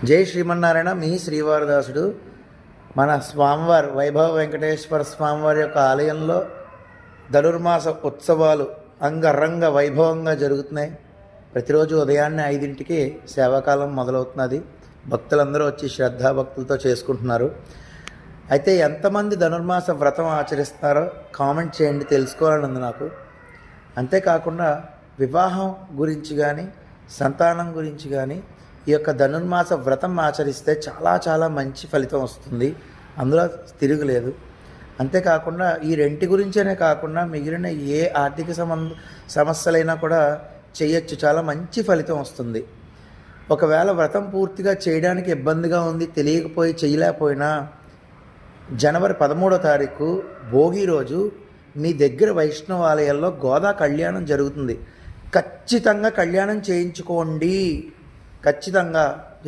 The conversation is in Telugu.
జై శ్రీమన్నారాయణ. మీ శ్రీవారదాసుడు. మన స్వామివారి వైభవ వెంకటేశ్వర స్వామివారి యొక్క ఆలయంలో ధనుర్మాస ఉత్సవాలు అంగరంగ వైభవంగా జరుగుతున్నాయి. ప్రతిరోజు ఉదయాన్నే 5ంటికి సేవాకాలం మొదలవుతున్నది. భక్తులందరూ వచ్చి శ్రద్ధాభక్తులతో చేసుకుంటున్నారు. అయితే ఎంతమంది ధనుర్మాస వ్రతం ఆచరిస్తారో కామెంట్ చేయండి, తెలుసుకోవాలని ఉంది నాకు. అంతేకాకుండా వివాహం గురించి కానీ సంతానం గురించి కానీ ఈ యొక్క ధనుర్మాస వ్రతం ఆచరిస్తే చాలా చాలా మంచి ఫలితం వస్తుంది, అందులో తిరుగులేదు. అంతేకాకుండా ఈ రెంటి గురించనే కాకుండా మిగిలిన ఏ ఆర్థిక సమస్యలైనా కూడా చేయొచ్చు, చాలా మంచి ఫలితం వస్తుంది. ఒకవేళ వ్రతం పూర్తిగా చేయడానికి ఇబ్బందిగా ఉంది, తెలియకపోయి చేయలేకపోయినా జనవరి 13వ తారీఖు భోగి రోజు మీ దగ్గర వైష్ణవ ఆలయాల్లో గోదా కళ్యాణం జరుగుతుంది. ఖచ్చితంగా కళ్యాణం చేయించుకోండి, ఖచ్చితంగా.